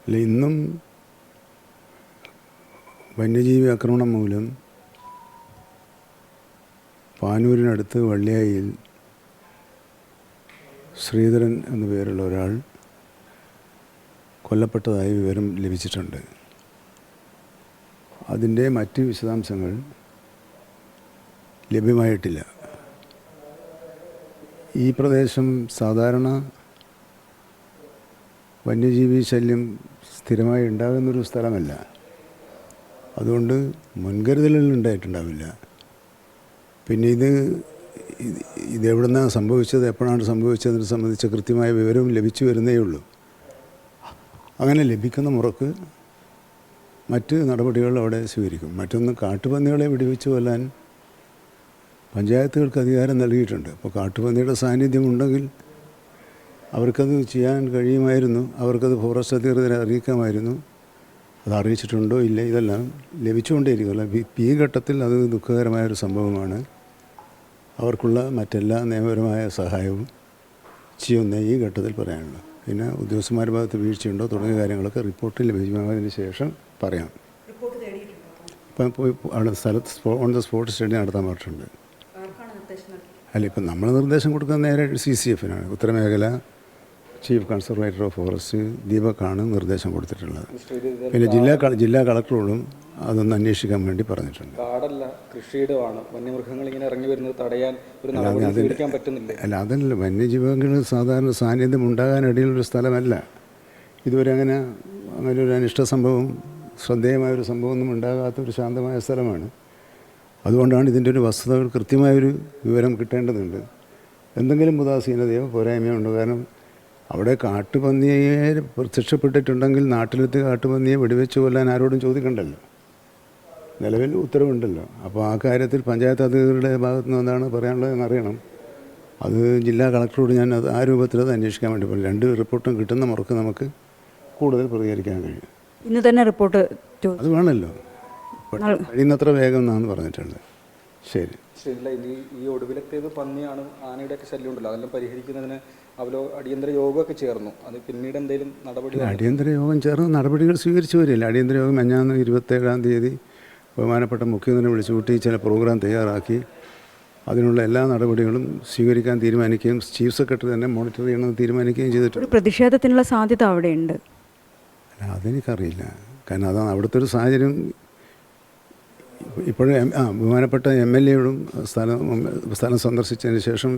അല്ല, ഇന്നും വന്യജീവി ആക്രമണം മൂലം പാനൂരിനടുത്ത് വള്ളിയായിൽ ശ്രീധരൻ എന്നു പേരുള്ള ഒരാൾ കൊല്ലപ്പെട്ടതായി വിവരം ലഭിച്ചിട്ടുണ്ട്. അതിൻ്റെ മറ്റ് വിശദാംശങ്ങൾ ലഭ്യമായിട്ടില്ല. ഈ പ്രദേശം സാധാരണ വന്യജീവി ശല്യം സ്ഥിരമായി ഉണ്ടാകുന്നൊരു സ്ഥലമല്ല. അതുകൊണ്ട് മുൻകരുതലുകൾ ഉണ്ടായിട്ടുണ്ടാവില്ല. പിന്നെ ഇതെവിടുന്നാണ് സംഭവിച്ചത്, എപ്പോഴാണ് സംഭവിച്ചതിനെ സംബന്ധിച്ച് കൃത്യമായ വിവരവും ലഭിച്ചു വരുന്നേ ഉള്ളൂ. അങ്ങനെ ലഭിക്കുന്ന മുറക്ക് മറ്റ് നടപടികൾ അവിടെ സ്വീകരിക്കും. മറ്റൊന്ന്, കാട്ടുപന്നികളെ വെടിവെച്ച് കൊല്ലാൻ പഞ്ചായത്തുകൾക്ക് അധികാരം നൽകിയിട്ടുണ്ട്. അപ്പോൾ കാട്ടുപന്നിയുടെ സാന്നിധ്യം ഉണ്ടെങ്കിൽ അവർക്കത് ചെയ്യാൻ കഴിയുമായിരുന്നു. അവർക്കത് ഫോറസ്റ്റ് അധികൃതരെ അറിയിക്കാമായിരുന്നു. അത് അറിയിച്ചിട്ടുണ്ടോ ഇല്ല, ഇതെല്ലാം ലഭിച്ചുകൊണ്ടേയിരിക്കുമല്ല. ഈ ഘട്ടത്തിൽ അത് ദുഃഖകരമായൊരു സംഭവമാണ്. അവർക്കുള്ള മറ്റെല്ലാ നിയമപരമായ സഹായവും ചെയ്യുന്ന ഈ ഘട്ടത്തിൽ പറയാനുള്ളൂ. പിന്നെ ഉദ്യോഗസ്ഥന്മാരുടെ ഭാഗത്ത് വീഴ്ചയുണ്ടോ തുടങ്ങിയ കാര്യങ്ങളൊക്കെ റിപ്പോർട്ട് ലഭ്യമായതിന് ശേഷം പറയാം. ഇപ്പം പോയി അവിടെ സ്ഥലത്ത് ഓൺ ദ സ്പോട്ട് സ്റ്റഡി നടത്താൻ പറഞ്ഞിട്ടുണ്ട്. അല്ല, ഇപ്പം നമ്മൾ നിർദ്ദേശം കൊടുക്കുന്ന നേരെ CCF-നാണ്. ഉത്തരമേഖല ചീഫ് കൺസർവേറ്റർ ഓഫ് ഫോറസ്റ്റ് ദീപക്കാണ് നിർദ്ദേശം കൊടുത്തിട്ടുള്ളത്. പിന്നെ ജില്ലാ കളക്ടറോടും അതൊന്ന് അന്വേഷിക്കാൻ വേണ്ടി പറഞ്ഞിട്ടുണ്ട്. കാടല്ല, കൃഷിയിടമാണ്. വന്യമൃഗങ്ങൾ ഇങ്ങനെ ഇറങ്ങി വരുന്നത് തടയാൻ ഒരു നടപടി സ്വീകരിക്കാൻ പറ്റുന്നില്ല. അല്ല, അതല്ല, വന്യജീവികൾ സാധാരണ സാന്നിധ്യം ഉണ്ടാകാനിടയിലൊരു സ്ഥലമല്ല. ഇതുവരെ അങ്ങനെ ഒരു അനിഷ്ട സംഭവം, ശ്രദ്ധേയമായൊരു സംഭവമൊന്നും ഉണ്ടാകാത്തൊരു ശാന്തമായ സ്ഥലമാണ്. അതുകൊണ്ടാണ് ഇതിൻ്റെ ഒരു വസ്തുതകൾ കൃത്യമായൊരു വിവരം കിട്ടേണ്ടതുണ്ട്. എന്തെങ്കിലും ഉദാസീനതയോ പോരായ്മയോ ഉണ്ടോ? കാരണം അവിടെ കാട്ടുപന്നിയെ പ്രത്യക്ഷപ്പെട്ടിട്ടുണ്ടെങ്കിൽ നാട്ടിലെത്തി കാട്ടുപന്നിയെ വെടിവെച്ച് കൊല്ലാൻ ആരോടും ചോദിക്കണ്ടല്ലോ, നിലവിൽ ഉത്തരവുണ്ടല്ലോ. അപ്പോൾ ആ കാര്യത്തിൽ പഞ്ചായത്ത് അധികൃതരുടെ ഭാഗത്തു നിന്ന് എന്താണ് പറയാനുള്ളതെന്ന് അറിയണം. അത് ജില്ലാ കളക്ടറോട് ഞാൻ അത് ആ രൂപത്തിൽ അത് അന്വേഷിക്കാൻ വേണ്ടി പറയും. 2 റിപ്പോർട്ടും കിട്ടുന്ന മുറക്ക് നമുക്ക് കൂടുതൽ പ്രതികരിക്കാൻ കഴിയും. ഇന്ന് തന്നെ റിപ്പോർട്ട് അത് വേണമല്ലോ, കഴിയുന്നത്ര വേഗം എന്നാണ് പറഞ്ഞിട്ടുണ്ട്. ശരി. ഈ ഒടുവിലത്തേത് പന്നിയാണ്, ആനയുടെയൊക്കെ ശല്യം ഉണ്ടല്ലോ, അതെല്ലാം പരിഹരിക്കുന്നതിന് അടിയന്തര യോഗമൊക്കെ ചേർന്നു. അത് പിന്നീട് എന്തെങ്കിലും നടപടി? അടിയന്തര യോഗം ചേർന്ന് നടപടികൾ സ്വീകരിച്ചു വരില്ല. അടിയന്തര യോഗം മെഞ്ഞാന്ന് 27-ാം തീയതി ബഹുമാനപ്പെട്ട മുഖ്യമന്ത്രി വിളിച്ചുകൂട്ടി ചില പ്രോഗ്രാം തയ്യാറാക്കി അതിനുള്ള എല്ലാ നടപടികളും സ്വീകരിക്കാൻ തീരുമാനിക്കുകയും ചീഫ് സെക്രട്ടറി തന്നെ മോണിറ്റർ ചെയ്യണമെന്ന് തീരുമാനിക്കുകയും ചെയ്തിട്ടുണ്ട്. പ്രതിഷേധത്തിനുള്ള സാധ്യത അവിടെയുണ്ട്. അല്ല, അതെനിക്കറിയില്ല. കാരണം അതാണ് അവിടുത്തെ ഒരു സാഹചര്യം. ഇപ്പോഴും ബഹുമാനപ്പെട്ട MLA-യോടും സ്ഥലം സന്ദർശിച്ചതിന് ശേഷം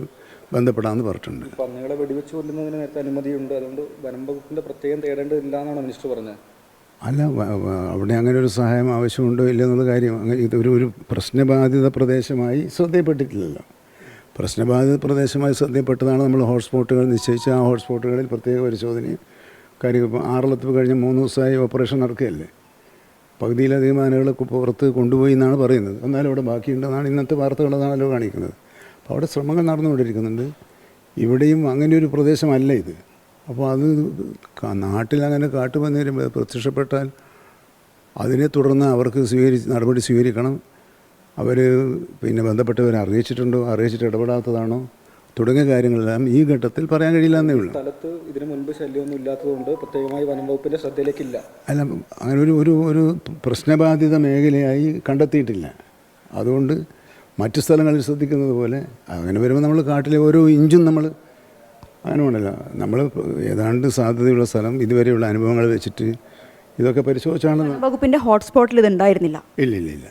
ബന്ധപ്പെടാമെന്ന് പറഞ്ഞിട്ടുണ്ട്. പന്നികളെ വെടിവെച്ച് കൊല്ലുന്നതിന് നേരത്തെ അനുമതിയുണ്ട്, അതുകൊണ്ട് വനം വകുപ്പിൻ്റെ പ്രത്യേകം തേടേണ്ടതില്ല എന്നാണ് മിനിസ്റ്റർ പറഞ്ഞത്. അല്ല, അവിടെ അങ്ങനെ ഒരു സഹായം ആവശ്യമുണ്ടോ ഇല്ല എന്നുള്ള കാര്യം ഇതൊരു പ്രശ്നബാധിത പ്രദേശമായി ശ്രദ്ധയപ്പെട്ടിട്ടില്ലല്ലോ. പ്രശ്നബാധിത പ്രദേശമായി ശ്രദ്ധയപ്പെട്ടതാണ് നമ്മൾ ഹോട്ട്സ്പോട്ടുകൾ നിശ്ചയിച്ച് ആ ഹോട്ട്സ്പോട്ടുകളിൽ പ്രത്യേക പരിശോധനയും കാര്യം. ഇപ്പോൾ ആറളത്ത് കഴിഞ്ഞ 3 ദിവസമായി ഓപ്പറേഷൻ നടക്കുകയല്ലേ. പകുതിയിലധികം ആനകളെ പുറത്ത് കൊണ്ടുപോയി എന്നാണ് പറയുന്നത്. എന്നാലും അവിടെ ബാക്കിയുണ്ടെന്നാണ് ഇന്നത്തെ വാർത്തകളതാണല്ലോ കാണിക്കുന്നത്. അപ്പോൾ അവിടെ ശ്രമങ്ങൾ നടന്നുകൊണ്ടിരിക്കുന്നുണ്ട്. ഇവിടെയും അങ്ങനെ ഒരു പ്രദേശമല്ല ഇത്. അപ്പോൾ അത് നാട്ടിലങ്ങനെ കാട്ടുപന്നി പ്രത്യക്ഷപ്പെട്ടാൽ അതിനെ തുടർന്ന് അവർക്ക് നടപടി സ്വീകരിക്കണം. അവർ പിന്നെ ബന്ധപ്പെട്ടവരെ അറിയിച്ചിട്ടുണ്ടോ, അറിയിച്ചിട്ട് ഇടപെടാത്തതാണോ തുടങ്ങിയ കാര്യങ്ങളെല്ലാം ഈ ഘട്ടത്തിൽ പറയാൻ കഴിയില്ലെന്നേ ഉള്ളൂ. സ്ഥലത്ത് ഇതിനു മുൻപ് ശല്യമൊന്നും ഇല്ലാത്തതുകൊണ്ട് പ്രത്യേകമായി വനം വകുപ്പിൻ്റെ ശ്രദ്ധയിലേക്കില്ല. അല്ല, അങ്ങനെ ഒരു പ്രശ്നബാധിത മേഖലയായി കണ്ടെത്തിയിട്ടില്ല. അതുകൊണ്ട് മറ്റു സ്ഥലങ്ങളിൽ ശ്രദ്ധിക്കുന്നത് പോലെ അങ്ങനെ വരുമ്പോൾ നമ്മൾ കാട്ടിലെ ഓരോ ഇഞ്ചും നമ്മൾ അങ്ങനെ ഉണ്ടല്ലോ, നമ്മൾ ഏതാണ്ട് സാധ്യതയുള്ള സ്ഥലം ഇതുവരെയുള്ള അനുഭവങ്ങൾ വെച്ചിട്ട് ഇതൊക്കെ പരിശോധിച്ചാണ്. വകുപ്പിൻ്റെ ഹോട്ട്സ്പോട്ടിൽ ഇത് ഉണ്ടായിരുന്നില്ല. ഇല്ല.